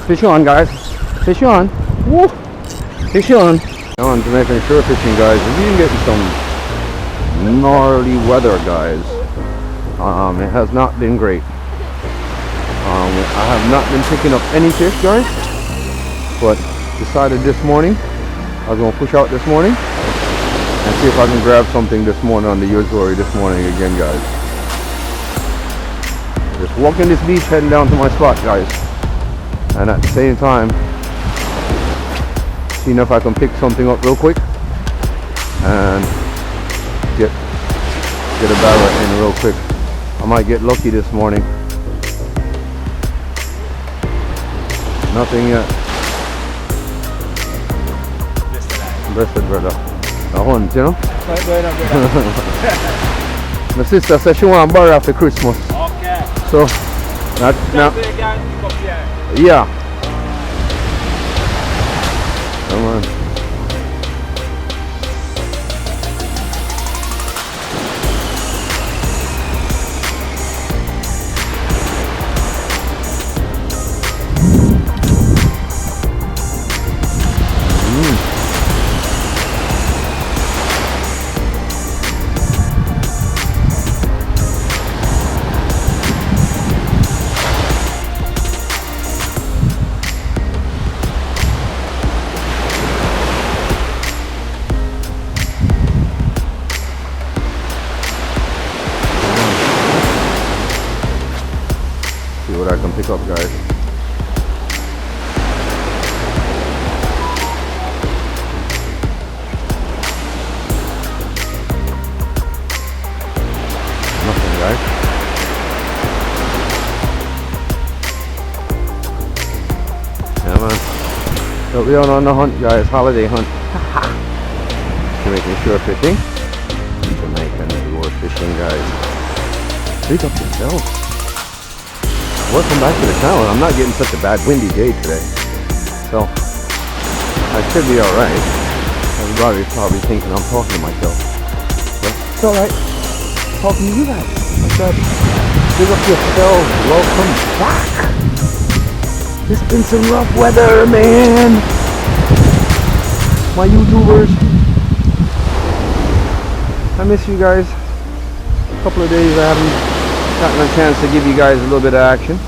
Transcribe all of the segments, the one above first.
Fish on, guys. Fish on. Woo. Fish on. On Jamaican shore fishing, guys. We've been getting some gnarly weather, guys. It has not been great. I have not been picking up any fish, guys, but decided this morning I was going to push out this morning and see if I can grab something this morning on the Uzuri this morning again, guys. Just walking this beach heading down to my spot, guys, and at the same time seeing if I can pick something up real quick and get a barrel in real quick. I might get lucky this morning. Nothing yet. Blessed brother. A hunt, you know? My sister said she want a barrel for Christmas. Okay. So, yeah. Come on. What I can pick up, guys. Nothing, guys. Yeah, man. So we are on the hunt, guys. Holiday hunt. Jamaican shore fishing. Jamaican shore fishing, guys. Pick up yourself. Welcome back to the channel. I'm not getting such a bad windy day today, so I should be alright. Everybody's probably thinking I'm talking to myself, but it's alright. Talking to you guys. I said, big up yourself. Welcome back. It's been some rough weather, man. My YouTubers, I miss you guys. A couple of days I haven't gotten a chance to give you guys a little bit of action.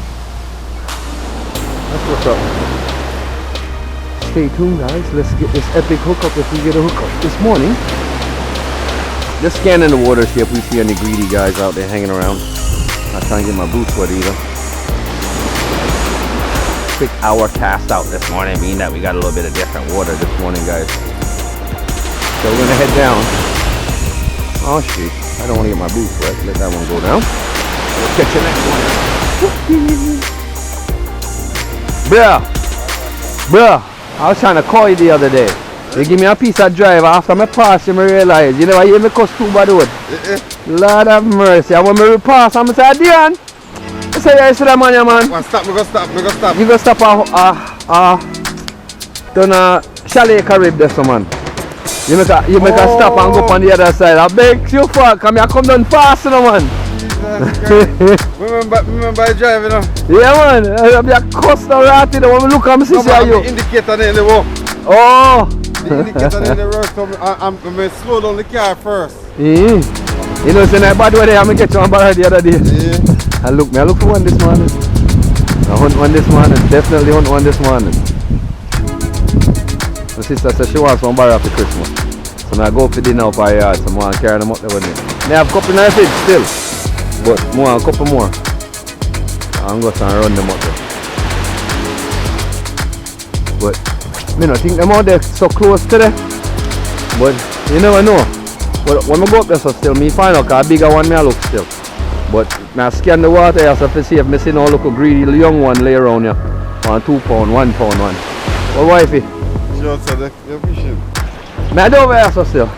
That's what's up. Stay tuned, guys. Let's get this epic hookup if we get a hookup this morning. Just scanning the water, see if we see any greedy guys out there hanging around. Not trying to get my boots wet either. Quick hour cast out this morning, meaning that we got a little bit of different water this morning, guys. So we're gonna head down. Oh shit, I don't want to get my boots wet. Let that one go down. We'll catch you next one. Bruh, I was trying to call you the other day. You give me a piece of drive after I pass you, I realize you never hear me cuss too bad road. Lord have mercy. And when I pass, I'm say, Dion, I say, yes, that man, man. Stop, me go stop. You go stop down a chalet Carib there, so man. You make a stop and go up on the other side. I beg you fuck, I come down fast, you know, man. Remember I drive, you know? Yeah, man. I'll be a customer right there when we look at me, see you. The indicator in the walk. Oh. The indicator in the road, so I'm slow down the car first. You know, it's a bad weather. I'm going to get you on bar the other day. Yeah. I look for one this morning. I hunt one this morning. Definitely hunt one this morning. My sister said she wants one bar after Christmas. So I go for dinner up our yard. So I want to carry them up there with me. They have a couple in the fridge still. But more, a couple more. I'm going to run them up there. But I think them out there so close to there. But you never know. But when I go up there so still, me find out because a bigger one me I look still. But I scan the water here so to see if I see no little greedy young one lay around here. 1 2 pound, 1 pound one. Well, wifey? She outside the fishing. I do over here so still.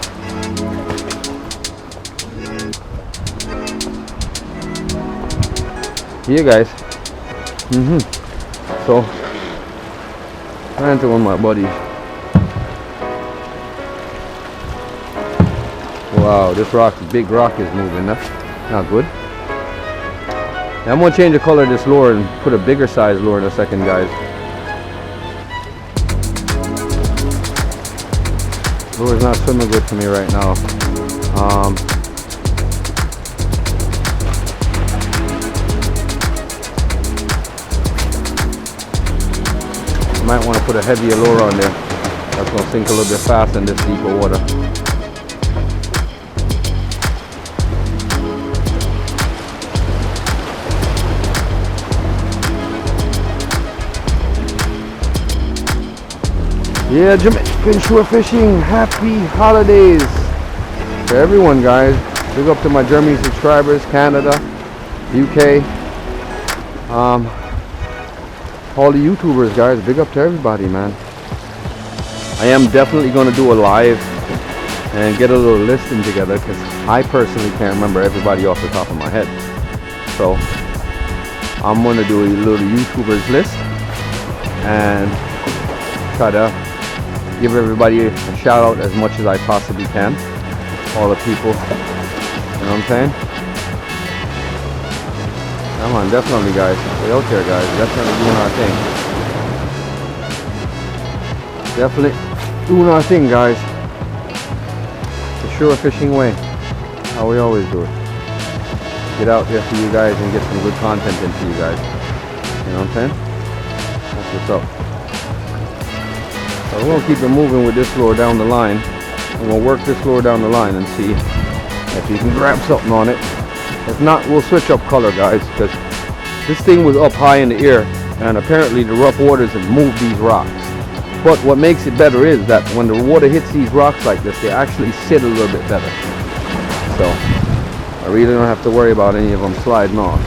Here guys. So trying to one of my buddies. Wow, this big rock is moving. That's not good. I'm gonna change the color of this lure and put a bigger size lure in a second, guys. Lure is not swimming good for me right now. Might want to put a heavier lure on there. That's going to sink a little bit faster in this deeper water. Yeah, Jamaican shore fishing. Happy holidays to everyone, guys. Big up to my Germany subscribers, Canada, UK, all the YouTubers, guys. Big up to everybody, man. I am definitely going to do a live and get a little listing together because I personally can't remember everybody off the top of my head. So I'm going to do a little YouTubers list and try to give everybody a shout out as much as I possibly can. All the people, you know what I'm saying? Come on, definitely, guys. We're out there, guys. Definitely doing our thing. Definitely doing our thing, guys. The shore fishing way. How we always do it. Get out there for you guys and get some good content into you guys. You know what I'm saying? That's what's up. So we're going to keep it moving with this lure down the line. I'm going to work this lure down the line and see if you can grab something on it. If not, we'll switch up color, guys, because this thing was up high in the air and apparently the rough waters have moved these rocks. But what makes it better is that when the water hits these rocks like this, they actually sit a little bit better. So I really don't have to worry about any of them sliding off.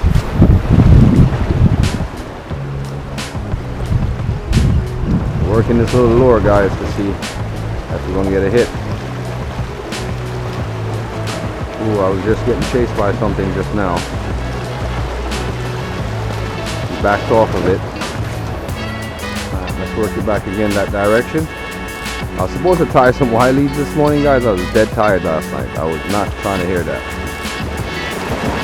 Working this little lure, guys, to see if we're gonna get a hit. Ooh, I was just getting chased by something just now. He backed off of it. Let's work it back again that direction. I was supposed to tie some Y leads this morning, guys. I was dead tired last night. I was not trying to hear that.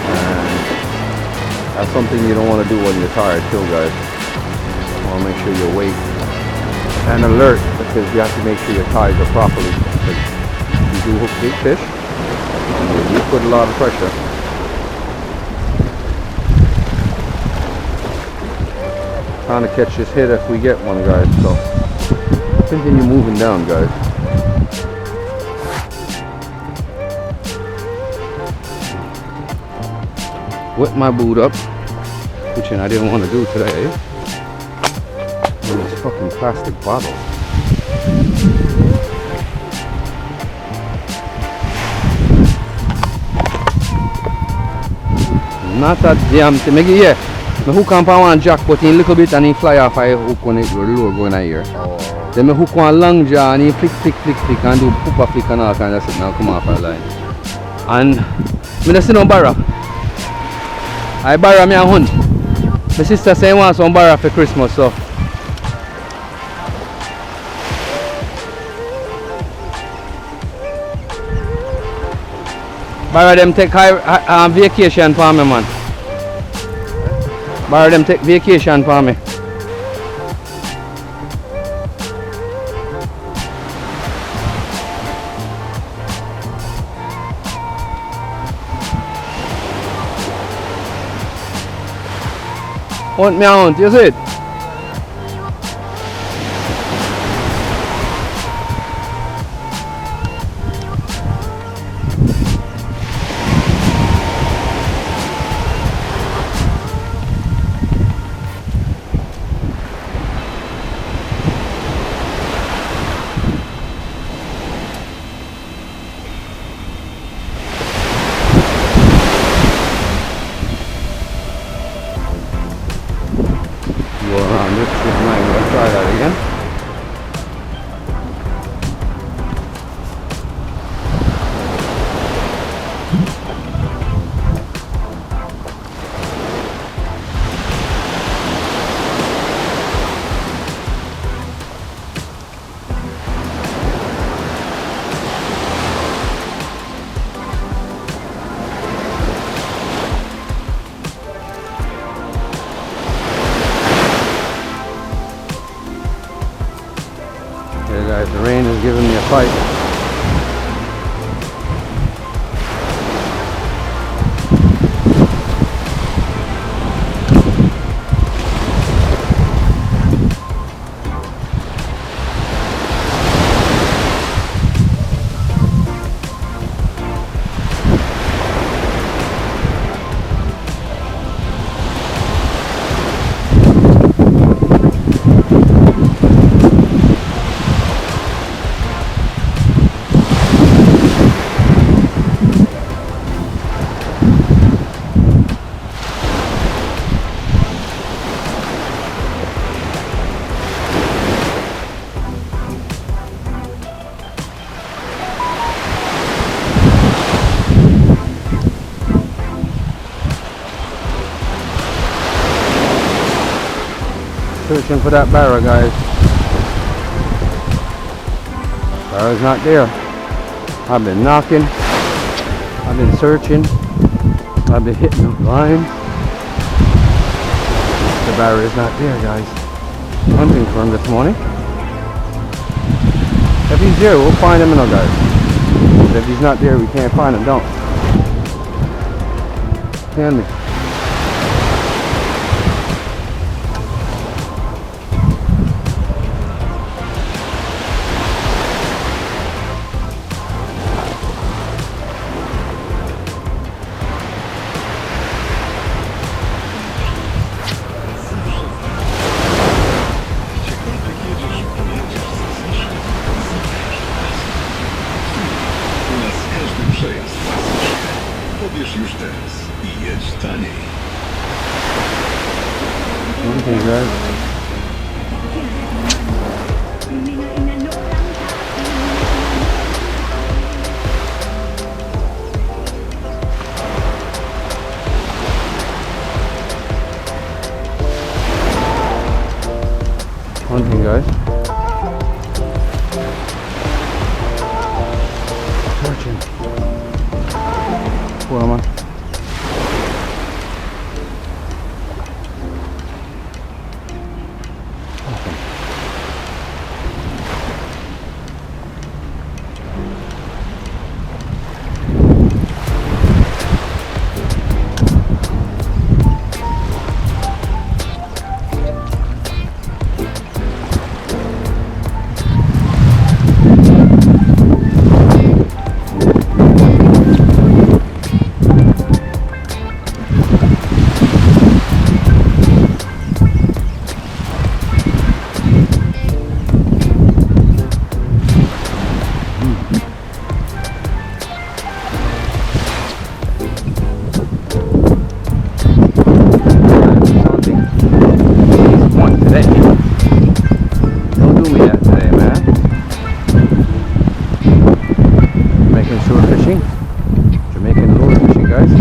And that's something you don't want to do when you're tired too, guys. You want to make sure you're awake and alert, because you have to make sure your ties are properly, because you do hook big fish, you put a lot of pressure. Trying to catch this hit if we get one, guys. So continue moving down, guys. Whip my boot up, which I didn't want to do today. This fucking plastic bottle. Not that damn thing. Yeah, I hook on one jack, but in a little bit and he fly off. I hook on it, the lure going in here. Then I hook on long jaw and he flick and do poopa flick and all kind of shit. Now come off our line. And I don't see no barra. I barra me a hunt. My sister say I want some barra for Christmas, so. Barra them take vacation for me, man. Barra them take vacation for me. Hunt me a hunt, you see it? Go around it, see if I'm going to try that again. Okay guys, the rain is giving me a fight. Searching for that barra, guys. Barra's not there. I've been knocking. I've been searching. I've been hitting the line. The barra is not there, guys. Hunting for him this morning. If he's there, we'll find him, guys. But if he's not there, we can't find him, don't. Can we? Pobierz już teraz i jedź taniej. Okay, guys. Hunting, guys. Searching. Where am I? Don't do me that today, man. Jamaican shore fishing. Jamaican lure fishing, guys.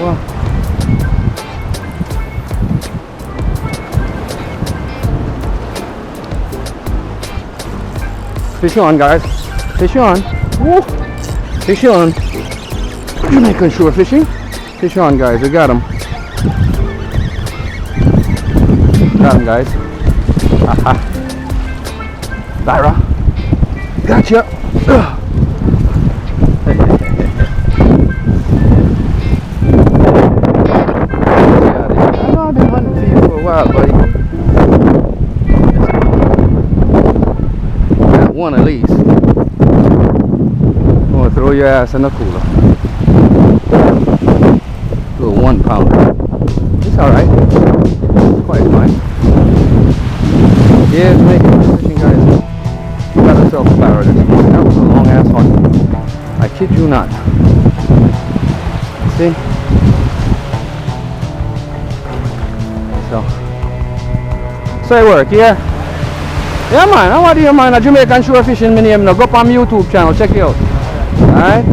Well, fish on, guys. Fish on. Woo. Fish on. Jamaican shore fishing. Fish on, guys. We got him. Got him, guys. Aha. Barra. Gotcha. I've been hunting for you for a while, buddy. Got one at least. I'm gonna throw your ass in the cooler. Little 1 pounder. It's alright. It's quite fine. Yeah, it's making fishing, guys. Got myself a barra this morning. That was a long ass hunt. I kid you not. See? So it work, yeah? Yeah, man, I want to hear, man, a Jamaican shore fishing, my name now. Go up on my YouTube channel, check it out. Alright?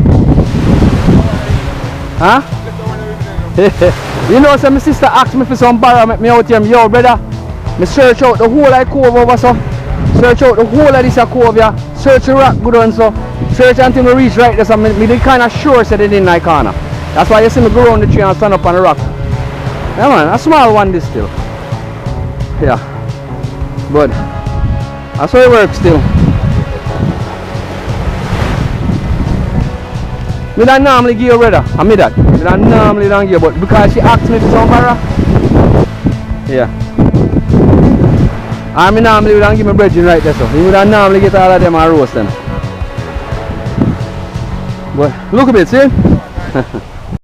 Huh? You know, so my sister asked me for some barra, make me out here. Yo, brother, me search out the whole of the cove over, so. Search out the whole of this cove, yeah. Search the rock good on, so. Search until we reach right there, so me the kind of sure said it in my corner. That's why you see me go around the tree and stand up on the rock. Yeah, man, a small one this still. Yeah. But that's how it works still. Me don't normally give you, brother. I mean that. Me don't normally don't give you, but because she asked me for some barra. Yeah. I mean normally we don't give me bread right there, so. We would normally get all of them a roast then. But look a bit, see?